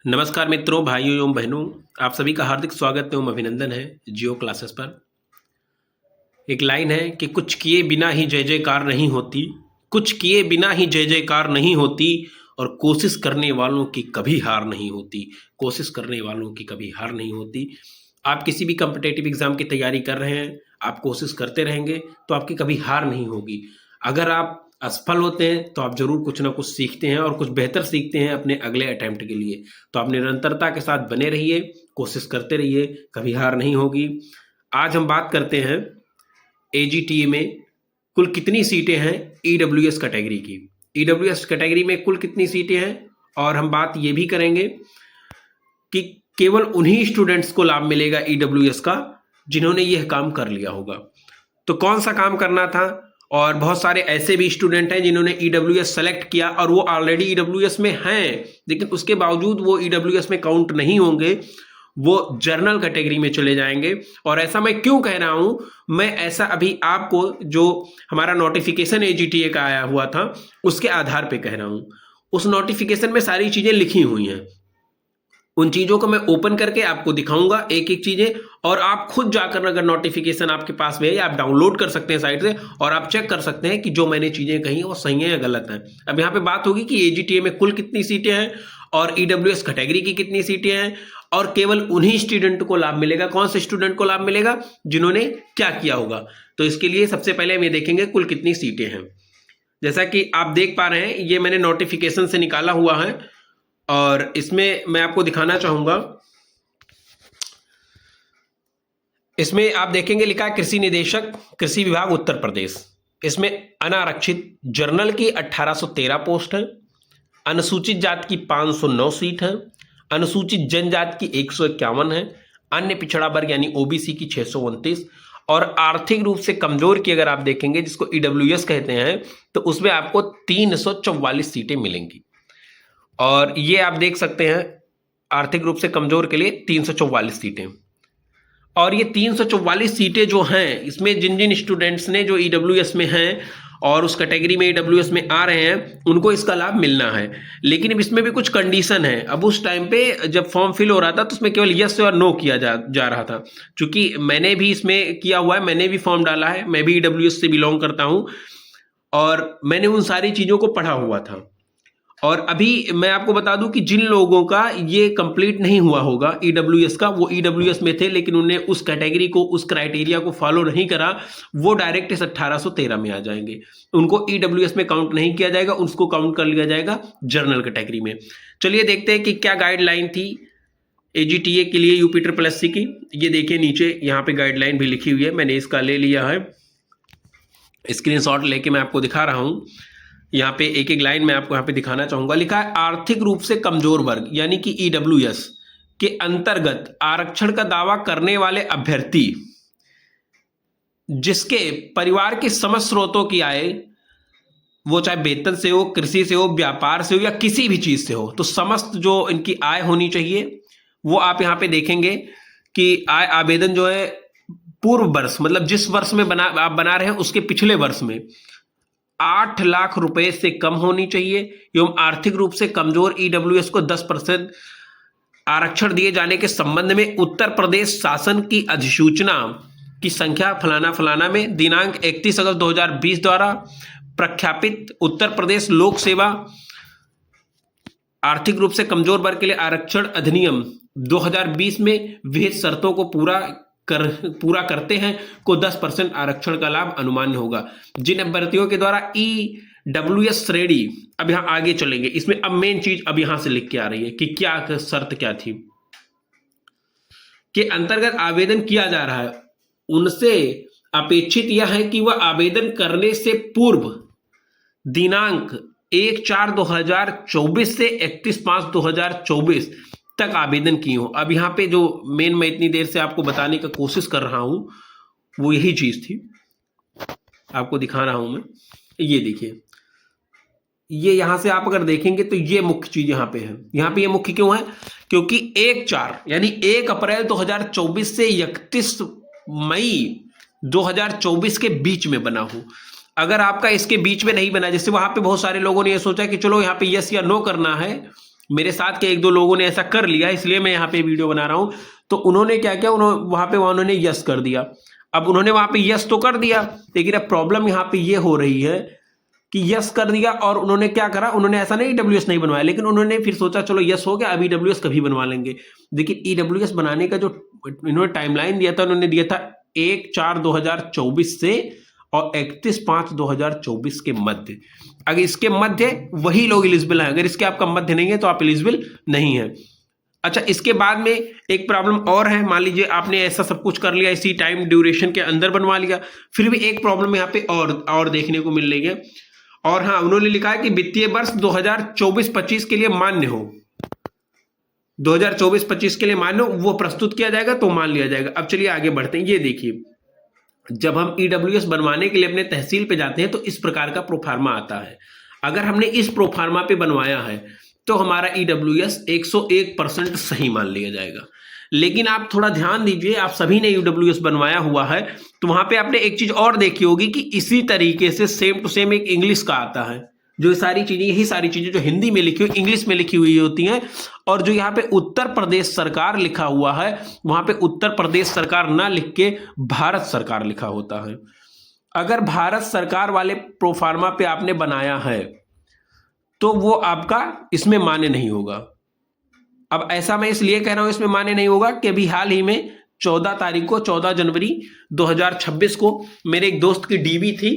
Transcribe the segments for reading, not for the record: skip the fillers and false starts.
नमस्कार मित्रों, भाइयों एवं बहनों, आप सभी का हार्दिक स्वागत एवं अभिनंदन है जियो क्लासेस पर। एक लाइन है कि कुछ किए बिना ही जय जयकार नहीं होती, कुछ किए बिना ही जय जयकार नहीं होती और कोशिश करने वालों की कभी हार नहीं होती। कोशिश करने वालों की कभी हार नहीं होती। आप किसी भी कॉम्पिटिटिव एग्जाम की तैयारी कर रहे हैं, आप कोशिश करते रहेंगे तो आपकी कभी हार नहीं होगी। अगर आप असफल होते हैं तो आप जरूर कुछ ना कुछ सीखते हैं और कुछ बेहतर सीखते हैं अपने अगले अटेम्प्ट के लिए। तो आप निरंतरता के साथ बने रहिए, कोशिश करते रहिए, कभी हार नहीं होगी। आज हम बात करते हैं एजीटीए में कुल कितनी सीटें हैं ईडब्ल्यूएस कैटेगरी की। ईडब्ल्यूएस कैटेगरी में कुल कितनी सीटें हैं और हम बात ये भी करेंगे कि केवल उन्हीं स्टूडेंट्स को लाभ मिलेगा ईडब्ल्यूएस का जिन्होंने यह काम कर लिया होगा। तो कौन सा काम करना था? और बहुत सारे ऐसे भी स्टूडेंट हैं जिन्होंने ईडब्ल्यूएस सेलेक्ट किया और वो ऑलरेडी ईडब्ल्यूएस में हैं, लेकिन उसके बावजूद वो ईडब्ल्यूएस में काउंट नहीं होंगे, वो जर्नल कैटेगरी में चले जाएंगे। और ऐसा मैं क्यों कह रहा हूं? मैं ऐसा अभी आपको जो हमारा नोटिफिकेशन एजीटीए का आया हुआ था उसके आधार पे कह रहा हूं। उस नोटिफिकेशन में सारी चीजें लिखी हुई हैं, उन चीजों को मैं ओपन करके आपको दिखाऊंगा एक एक चीजें, और आप खुद जाकर अगर नोटिफिकेशन आपके पास में है या आप डाउनलोड कर सकते हैं साइट से और आप चेक कर सकते हैं कि जो मैंने चीजें कही वो सही है या गलत है। अब यहाँ पे बात होगी कि एजीटीए में कुल कितनी सीटें हैं और ईडब्ल्यूएस कैटेगरी की कितनी सीटें हैं और केवल उन्हीं स्टूडेंट को लाभ मिलेगा। कौन से स्टूडेंट को लाभ मिलेगा? जिन्होंने क्या किया होगा। तो इसके लिए सबसे पहले हम ये देखेंगे कुल कितनी सीटें हैं। जैसा कि आप देख पा रहे हैं, ये मैंने नोटिफिकेशन से निकाला हुआ है और इसमें मैं आपको दिखाना चाहूंगा। इसमें आप देखेंगे लिखा है कृषि निदेशक, कृषि विभाग उत्तर प्रदेश। इसमें अनारक्षित जर्नल की 1813 पोस्ट है, अनुसूचित जाति की 509 सीट है, अनुसूचित जनजाति की 151 है, अन्य पिछड़ा वर्ग यानी ओबीसी की 629 और आर्थिक रूप से कमजोर की अगर आप देखेंगे जिसको ईडब्ल्यूएस कहते हैं तो उसमें आपको 344 सीटें मिलेंगी। और ये आप देख सकते हैं आर्थिक रूप से कमजोर के लिए 344 सीटें। और ये 344 सीटें जो हैं इसमें जिन जिन स्टूडेंट्स ने जो ईडब्ल्यूएस में हैं और उस कैटेगरी में ईडब्ल्यूएस में आ रहे हैं उनको इसका लाभ मिलना है। लेकिन अब इसमें भी कुछ कंडीशन है। अब उस टाइम पे जब फॉर्म फिल हो रहा था तो उसमें केवल यस और नो किया जा रहा था। क्योंकि मैंने भी इसमें किया हुआ है, मैंने भी फॉर्म डाला है, मैं भी ईडब्ल्यूएस से बिलोंग करता हूं और मैंने उन सारी चीजों को पढ़ा हुआ था। और अभी मैं आपको बता दूं कि जिन लोगों का ये कंप्लीट नहीं हुआ होगा ईडब्ल्यूएस का, वो ईडब्ल्यूएस में थे लेकिन उन्होंने उस कैटेगरी को, उस क्राइटेरिया को फॉलो नहीं करा, वो डायरेक्ट इस 1813 में आ जाएंगे। उनको ईडब्ल्यूएस में काउंट नहीं किया जाएगा, उसको काउंट कर लिया जाएगा जनरल कैटेगरी में। चलिए देखते हैं कि क्या गाइडलाइन थी एजीटीए के लिए यूपी ट्रिपल एससी की। ये देखिए नीचे यहाँ पे गाइडलाइन भी लिखी हुई है, मैंने इसका ले लिया है, स्क्रीनशॉट लेके मैं आपको दिखा रहा हूँ। यहाँ पे एक एक लाइन मैं आपको यहाँ पे दिखाना चाहूंगा। लिखा है आर्थिक रूप से कमजोर वर्ग यानी कि ईडब्ल्यूएस के अंतर्गत आरक्षण का दावा करने वाले अभ्यर्थी जिसके परिवार के समस्त स्रोतों की आय, वो चाहे वेतन से हो, कृषि से हो, व्यापार से हो या किसी भी चीज से हो, तो समस्त जो इनकी आय होनी चाहिए वो आप यहाँ पे देखेंगे कि आय आवेदन जो है पूर्व वर्ष, मतलब जिस वर्ष में आप बना रहे हैं उसके पिछले वर्ष में 8 लाख रुपए से कम होनी चाहिए एवं आर्थिक रूप से कमजोर ईडब्ल्यूएस को 10% आरक्षण दिए जाने के संबंध में उत्तर प्रदेश शासन की अधिसूचना की संख्या फलाना फलाना में दिनांक 31 अगस्त 2020 द्वारा प्रख्यापित उत्तर प्रदेश लोक सेवा आर्थिक रूप से कमजोर वर्ग के लिए आरक्षण अधिनियम 2020 में विहित शर्तों को पूरा करते हैं को 10% आरक्षण का लाभ अनुमान्य होगा। जिन अभ्यर्थियों के द्वारा ईडब्ल्यूएस श्रेणी, अब यहां आगे चलेंगे, इसमें अब मेन चीज अब यहां से लिख के आ रही है कि क्या शर्त क्या थी, के अंतर्गत आवेदन किया जा रहा है उनसे अपेक्षित यह है कि वह आवेदन करने से पूर्व दिनांक 1/4/2024 से 31/5/2024 तक आवेदन किए हो। अब यहाँ पे जो मेन मैं इतनी देर से आपको बताने का कोशिश कर रहा हूं वो यही चीज थी, आपको दिखा रहा हूं मैं। ये देखिए, ये यहां से आप अगर देखेंगे तो ये मुख्य चीज यहाँ पे है। यहाँ पे ये मुख्य क्यों है? क्योंकि 1/4 यानी 1 अप्रैल 2024 से 31 मई 2024 के बीच में बना हो। अगर आपका इसके बीच में नहीं बना, जैसे वहां पे बहुत सारे लोगों ने ये सोचा कि चलो यहाँ पे यस या नो करना है मेरे साथ के 1-2 लोगों ने ऐसा कर लिया, इसलिए मैं यहाँ पे वीडियो बना रहा हूँ। तो उन्होंने क्या किया, उन्होंने यस कर दिया। अब उन्होंने वहाँ पे यस तो कर दिया, लेकिन अब प्रॉब्लम यहाँ पे ये हो रही है कि यस कर दिया और उन्होंने क्या करा, उन्होंने ऐसा नहीं ईडब्ल्यूएस नहीं बनवाया, लेकिन उन्होंने फिर सोचा चलो यस हो गया, अब ईडब्ल्यूएस कभी बनवा लेंगे। देखिए ईडब्ल्यूएस बनाने का जो इन्होंने टाइमलाइन दिया था, उन्होंने दिया था 1/4/2024 से और 31/5/2024 के मध्य। अगर इसके मध्य वही लोग एलिजिबल हैं, अगर इसके आपका मध्य नहीं है तो आप एलिजिबल नहीं है। अच्छा, इसके बाद में एक प्रॉब्लम और है। मान लीजिए आपने ऐसा सब कुछ कर लिया, इसी टाइम ड्यूरेशन के अंदर बनवा लिया, फिर भी एक प्रॉब्लम यहाँ पे और देखने को मिल रही है। और हाँ, उन्होंने लिखा है कि वित्तीय वर्ष 2024-25 के लिए मान्य हो, 2024-25 के लिए मान्य हो, वो प्रस्तुत किया जाएगा तो मान लिया जाएगा। अब चलिए आगे बढ़ते हैं। ये देखिए, जब हम ईडब्ल्यूएस बनवाने के लिए अपने तहसील पे जाते हैं तो इस प्रकार का प्रोफार्मा आता है। अगर हमने इस प्रोफार्मा पे बनवाया है तो हमारा ईडब्ल्यूएस 101% सही मान लिया जाएगा। लेकिन आप थोड़ा ध्यान दीजिए, आप सभी ने ईडब्ल्यूएस बनवाया हुआ है तो वहां पे आपने एक चीज और देखी होगी कि इसी तरीके से सेम टू सेम एक इंग्लिश का आता है। जो सारी चीजें, यही सारी चीजें जो हिंदी में लिखी हुई इंग्लिश में लिखी हुई होती हैं, और जो यहाँ पे उत्तर प्रदेश सरकार लिखा हुआ है वहां पे उत्तर प्रदेश सरकार ना लिख के भारत सरकार लिखा होता है। अगर भारत सरकार वाले प्रोफार्मा पे आपने बनाया है तो वो आपका इसमें मान्य नहीं होगा। अब ऐसा मैं इसलिए कह रहा हूं इसमें मान्य नहीं होगा कि अभी हाल ही में 14 जनवरी 2026 को मेरे एक दोस्त की डीबी थी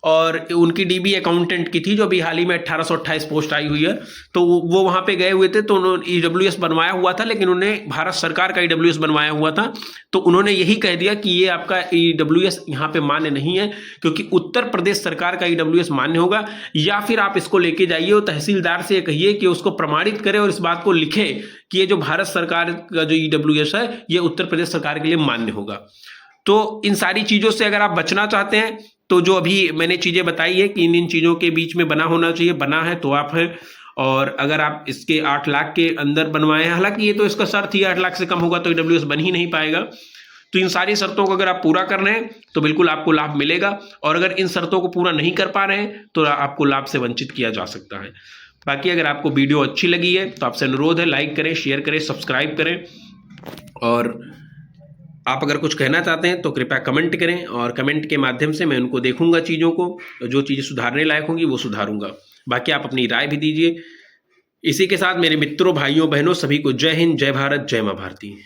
और उनकी डीबी अकाउंटेंट की थी, जो अभी हाल ही में 1828 पोस्ट आई हुई है। तो वो वहां पे गए हुए थे तो उन्होंने ईडब्ल्यूएस बनवाया हुआ था, लेकिन उन्हें भारत सरकार का ईडब्ल्यूएस बनवाया हुआ था। तो उन्होंने यही कह दिया कि ये आपका ईडब्ल्यूएस यहाँ पे मान्य नहीं है, क्योंकि उत्तर प्रदेश सरकार का ईडब्ल्यूएस मान्य होगा। या फिर आप इसको लेके जाइए और तहसीलदार से कहिए कि उसको प्रमाणित करे और इस बात को लिखे कि ये जो भारत सरकार का जो ईडब्ल्यूएस है ये उत्तर प्रदेश सरकार के लिए मान्य होगा। तो इन सारी चीजों से अगर आप बचना चाहते हैं तो जो अभी मैंने चीजें बताई है कि इन चीजों के बीच में बना होना चाहिए, बना है तो आप हैं। और अगर आप इसके 8 लाख के अंदर बनवाए हैं, हालांकि ये तो इसका शर्त ही 8 लाख से कम होगा तो ईडब्ल्यूएस बन ही नहीं पाएगा। तो इन सारी शर्तों को अगर आप पूरा कर रहे हैं तो बिल्कुल आपको लाभ मिलेगा, और अगर इन शर्तों को पूरा नहीं कर पा रहे हैं तो आपको लाभ से वंचित किया जा सकता है। बाकी अगर आपको वीडियो अच्छी लगी है तो आपसे अनुरोध है, लाइक करें, शेयर करें, सब्सक्राइब करें, और आप अगर कुछ कहना चाहते हैं तो कृपया कमेंट करें, और कमेंट के माध्यम से मैं उनको देखूंगा, चीज़ों को जो चीज़ें सुधारने लायक होंगी वो सुधारूंगा। बाकी आप अपनी राय भी दीजिए। इसी के साथ मेरे मित्रों, भाइयों, बहनों सभी को जय हिंद, जय भारत, जय माँ भारती।